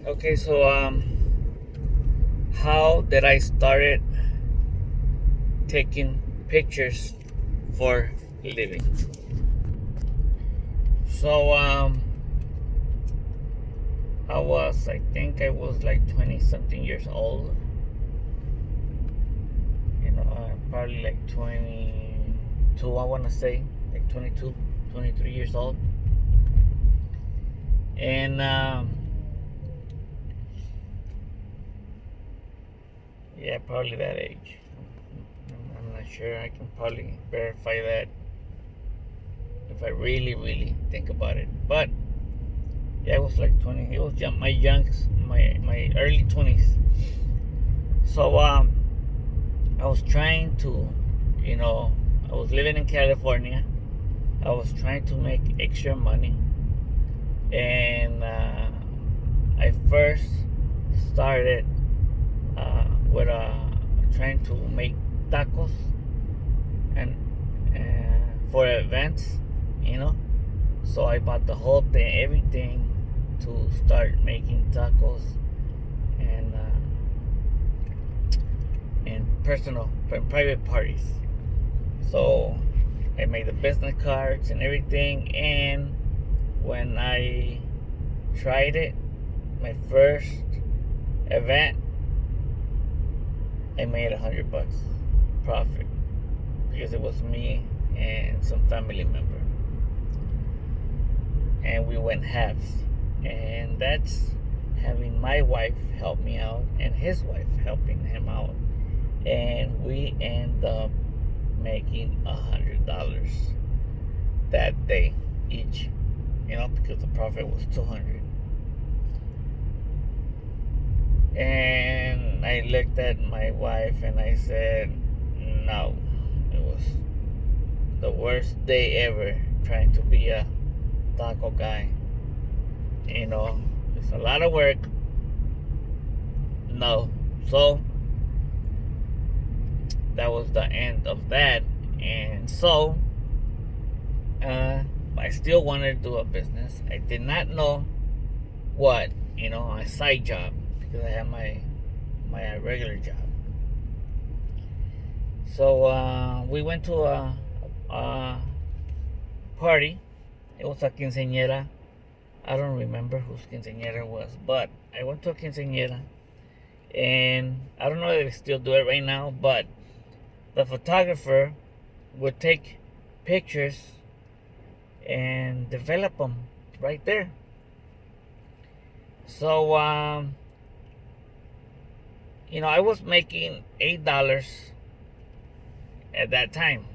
Okay, so how did I started taking pictures for a living? So I think I was like 20 something years old. Probably like 22. I want to say like 22, 23 years old, and yeah, probably that age. I'm not sure. I can probably verify that if I really, really think about it. But yeah, it was like 20. It was my youngest, my early 20s. So I was trying to, you know, I was living in California. I was trying to make extra money, and I first started with trying to make tacos and for events, you know. So I bought the whole thing, everything, to start making tacos and personal and private parties. So I made the business cards and everything, and when I tried it, my first event, I made $100 profit because it was me and some family member, and we went halves, and that's having my wife help me out and his wife helping him out, and we end up making $100 that day each, because the profit was 200. And I looked at my wife and I said, no, it was the worst day ever trying to be a taco guy. It's a lot of work. No. So that was the end of that. And so I still wanted to do a business. I did not know what, a side job, because I had my regular job. So we went to a party. It was a quinceañera. I don't remember whose quinceañera was, but I went to a quinceañera, and I don't know if they still do it right now, but the photographer would take pictures and develop them right there. So I was making $8 at that time.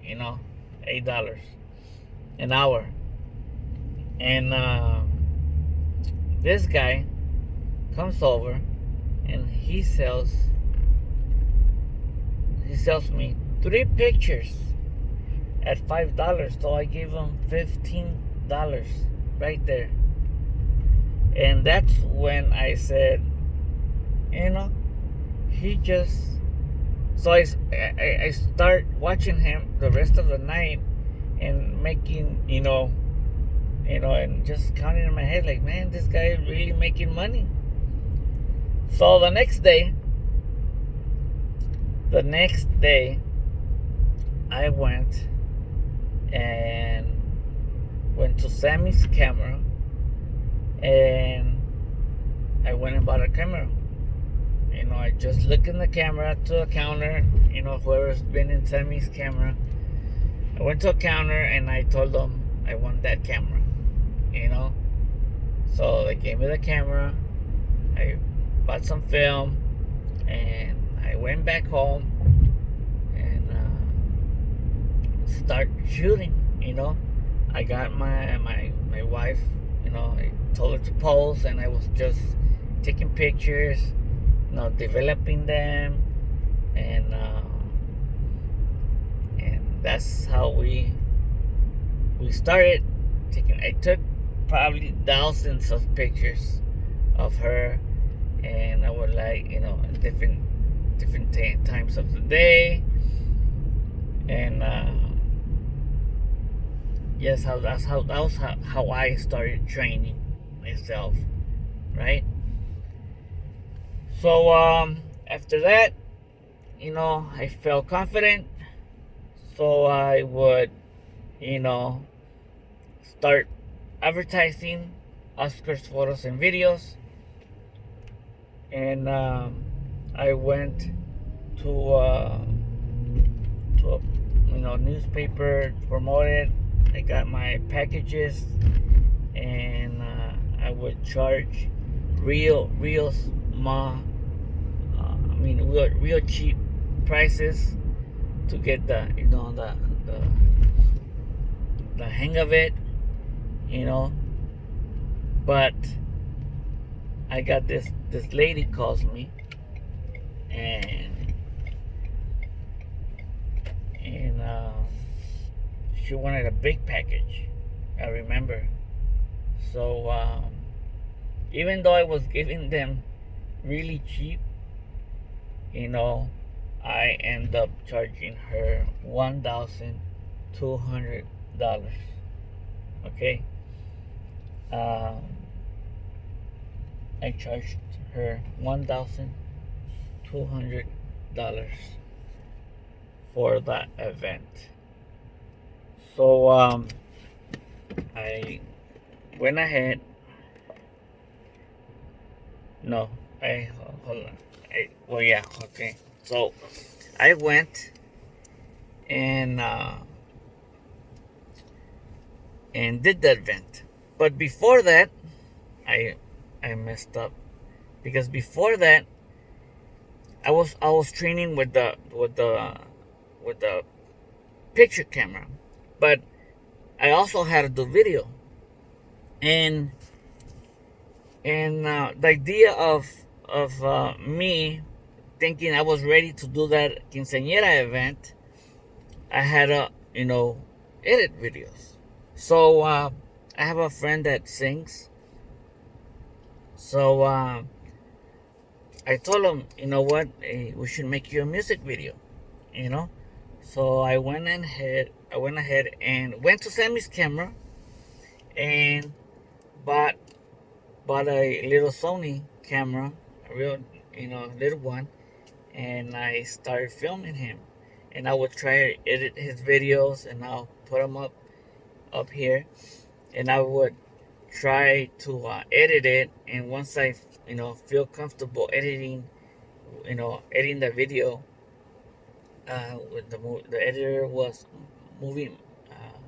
$8 an hour, and this guy comes over and he sells me 3 pictures at $5. So I gave him $15 right there, and that's when I said, he just. So I start watching him the rest of the night and making, and just counting in my head like, man, this guy is really making money. So the next day, I went to Sammy's camera, and I went and bought a camera. I just look in the camera to a counter, whoever's been in Sammy's camera. I went to a counter and I told them I want that camera, So they gave me the camera. I bought some film and I went back home and start shooting, I got my wife, I told her to pose, and I was just taking pictures, developing them, and that's how we started taking. I took probably thousands of pictures of her, and I would like, different times of the day, and yes, that was how I started training myself, right? So after that, I felt confident. So I would, you know, start advertising Oscar's photos and videos. And I went to to a newspaper to promote it. I got my packages, and I would charge real small, real cheap prices to get the hang of it, you know. But I got this lady calls me, and she wanted a big package. I remember. So even though I was giving them really cheap, I end up charging her $1,200. Okay. Um, I charged her $1,200 for that event. So I went ahead. No, hold on. Well, yeah, okay. So I went and did the event. But before that, I messed up, because before that I was training with the picture camera, but I also had to do video, and the idea of me thinking I was ready to do that quinceañera event, I had to edit videos. So I have a friend that sings, so I told him, you know what, we should make you a music video, you know. So I went ahead and went to Sammy's camera and bought a little Sony camera, a real, little one, and I started filming him. And I would try to edit his videos, and I'll put them up here, and I would try to edit it. And once I, feel comfortable editing the video, with the editor was movie, uh,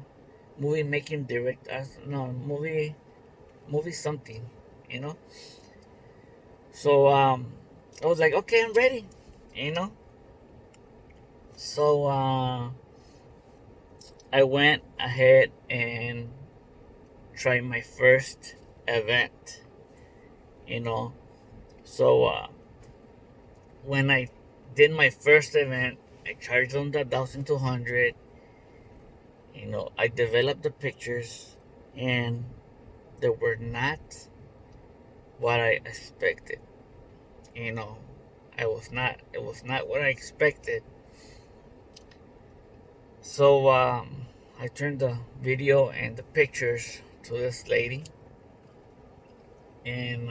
movie making direct, no, movie something, you know. So I was like, okay, I'm ready, you know. So I went ahead and tried my first event, you know. So when I did my first event, I charged them the 1,200. I developed the pictures, and they were not what I expected. You know, It was not what I expected. So I turned the video and the pictures to this lady, and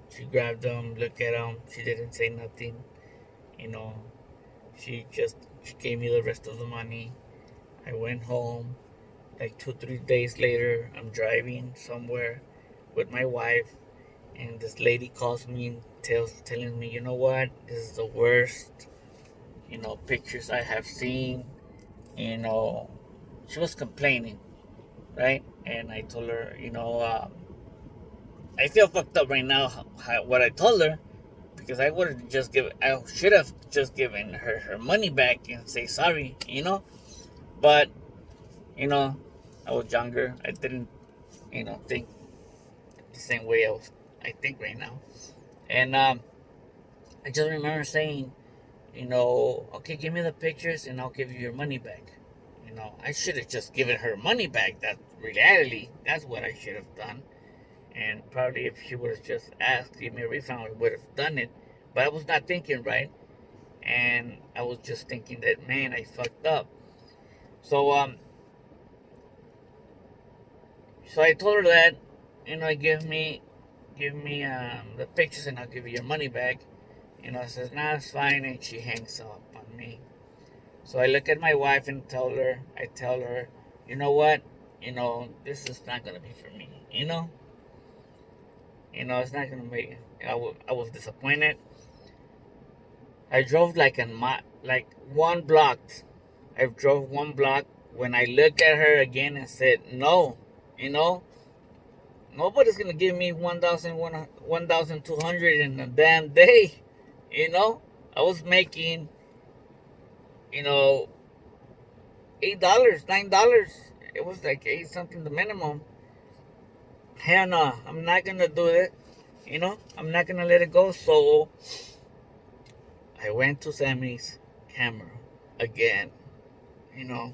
she grabbed them, looked at them. She didn't say nothing. You know, she gave me the rest of the money. I went home. Like 2 3 days later, I'm driving somewhere with my wife, and this lady calls me and telling me, you know what, this is the worst, pictures I have seen. You know, she was complaining, right? And I told her, I feel fucked up right now. What I told her, because I should have just given her money back and say sorry, But I was younger. I didn't, think the same way I think right now. And I just remember saying, okay, give me the pictures and I'll give you your money back. I should have just given her money back. That reality, that's what I should have done. And probably if she would have just asked, give me a refund, I would have done it. But I was not thinking right. And I was just thinking that, man, I fucked up. So I told her that, give me give me the pictures and I'll give you your money back. I says, nah, it's fine, and she hangs up on me. So I look at my wife and I tell her, you know what? This is not gonna be for me. It's not gonna be. I was disappointed. I drove like 1 block. I drove 1 block when I looked at her again and said, no, you know, nobody's gonna give me 1,200 in a damn day. I was making, you know, $8, $9. It was like eight something the minimum. Hell no, I'm not gonna do it. I'm not gonna let it go. So I went to Sammy's camera again. You know,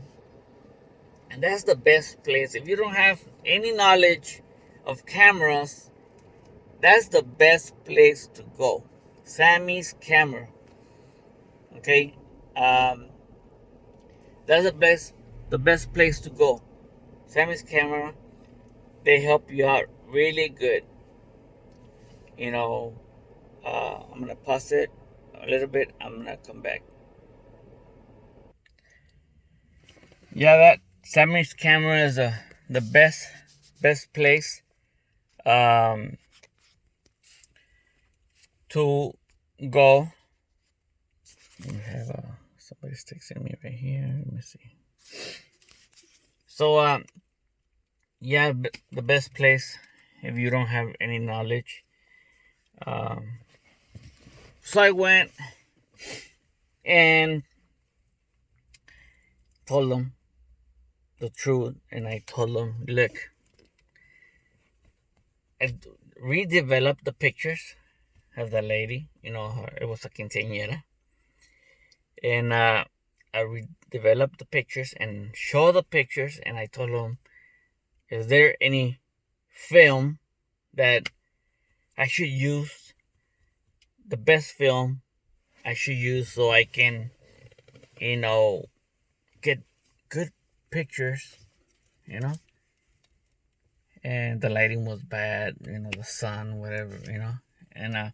and that's the best place. If you don't have any knowledge of cameras, that's the best place to go. Sammy's camera. Okay, that's the best place to go. Sammy's camera. They help you out really good. I'm gonna pause it a little bit. I'm gonna come back. Yeah, that Sammy's camera is the best place to go. We have somebody's texting me right here. Let me see. So yeah, the best place if you don't have any knowledge. So I went and told them the truth, and I told them, look, I redeveloped the pictures of the lady. It was a quinceañera, and I redeveloped the pictures and show the pictures, and I told them, is there any film that I should use, the best film I should use, so I can, get good pictures, and the lighting was bad, the sun, whatever, and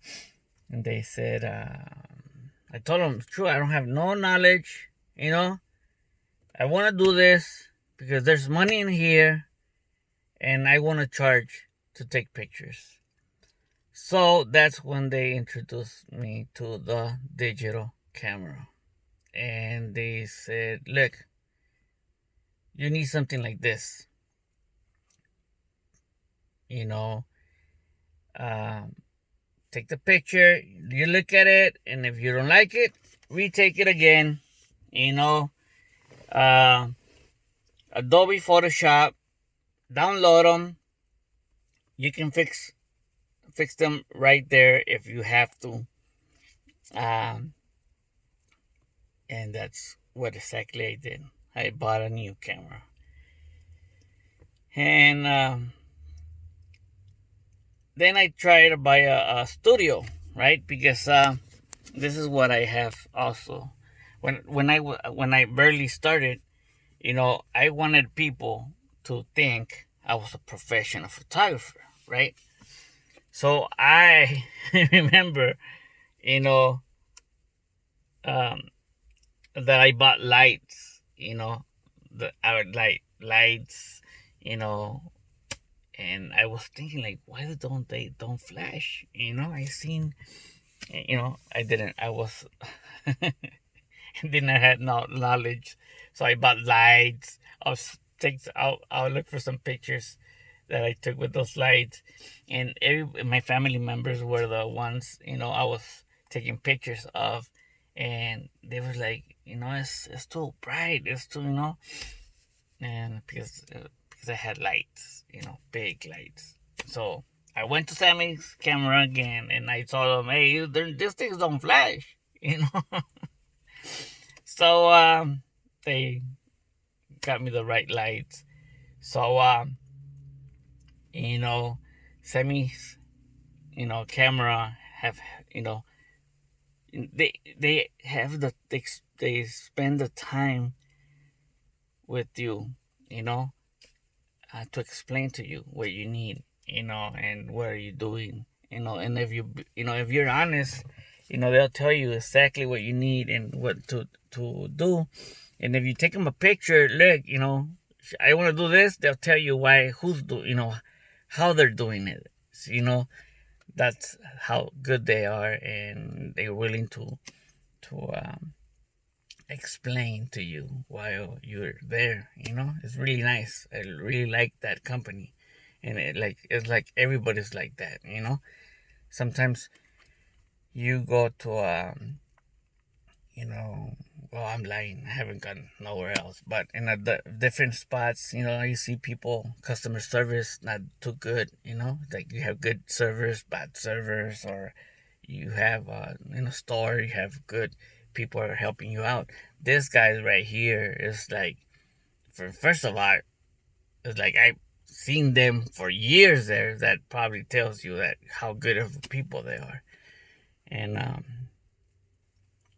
they said, I told them it's true, I don't have no knowledge, I want to do this because there's money in here, and I want to charge to take pictures. So that's when they introduced me to the digital camera. And they said, look, you need something like this. Take the picture, you look at it, and if you don't like it, retake it again. Adobe Photoshop, download them. You can fix them right there if you have to. And that's what exactly I did. I bought a new camera. And then I tried to buy a studio, right? Because this is what I have also. When I barely started, I wanted people to think I was a professional photographer, right? So I remember, that I bought lights, our lights, and I was thinking, like, why don't they flash? I seen, I didn't. I was didn't have no knowledge, so I bought lights. I'll look for some pictures that I took with those lights, and my family members were the ones I was taking pictures of, and they were like, it's too bright, it's too, and because I had lights, big lights. So I went to Sammy's camera again, and I told them, hey, these things don't flash, So they got me the right lights. So Sammy's camera have they have they spend the time with you, to explain to you what you need. and what are you doing, and if you're honest, they'll tell you exactly what you need and what to do. And if you take them a picture, look, I want to do this, they'll tell you why, how they're doing it. So, that's how good they are, and they're willing to explain to you while you're there. It's really nice. I really like that company, and it's like everybody's like that. Sometimes you go to well, I'm lying, I haven't gone nowhere else, but in different spots, you see people, customer service not too good. Like you have good servers, bad servers, or you have in a store you have good people are helping you out. This guy right here is like, first of all, it's like I've seen them for years there. That probably tells you that how good of people they are.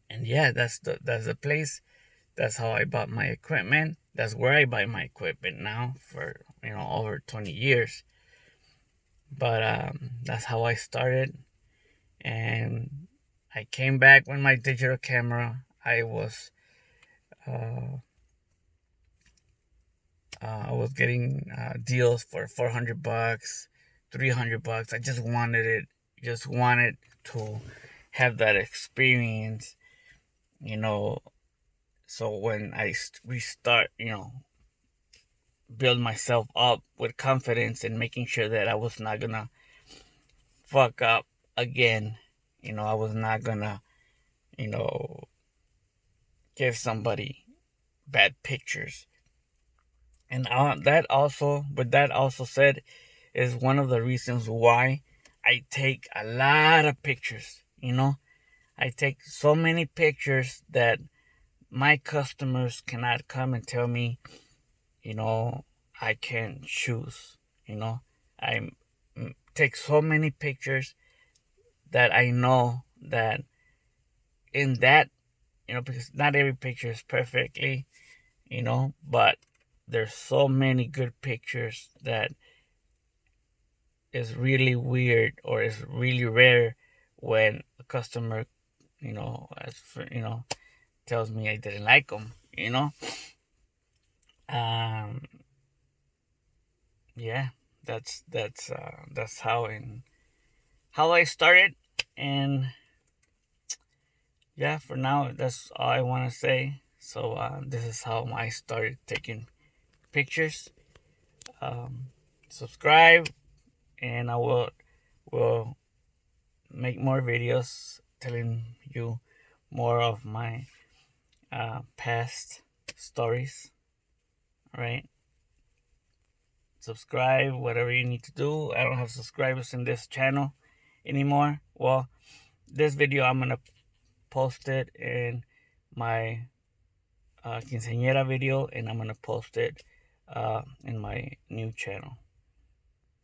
And yeah, that's the place. That's how I bought my equipment. That's where I buy my equipment now for over 20 years. But that's how I started, and I came back with my digital camera. I was getting deals for $400, $300. I just wanted it. Just wanted to have that experience, you know. So when I restart, build myself up with confidence and making sure that I was not gonna fuck up again. I was not gonna, you know, give somebody bad pictures. And that also said, is one of the reasons why I take a lot of pictures. I take so many pictures that my customers cannot come and tell me, I can't choose. I take so many pictures that I know that in that, because not every picture is perfectly, but there's so many good pictures that is really weird or is really rare when a customer, tells me I didn't like them, um, yeah, that's how I started. And yeah, for now, that's all I want to say. So this is how I started taking pictures. Um, Subscribe, and I will make more videos telling you more of my past stories. All right. Subscribe, whatever you need to do. I don't have subscribers in this channel anymore. Well, this video I'm gonna post it in my quinceañera video, and I'm gonna post it in my new channel.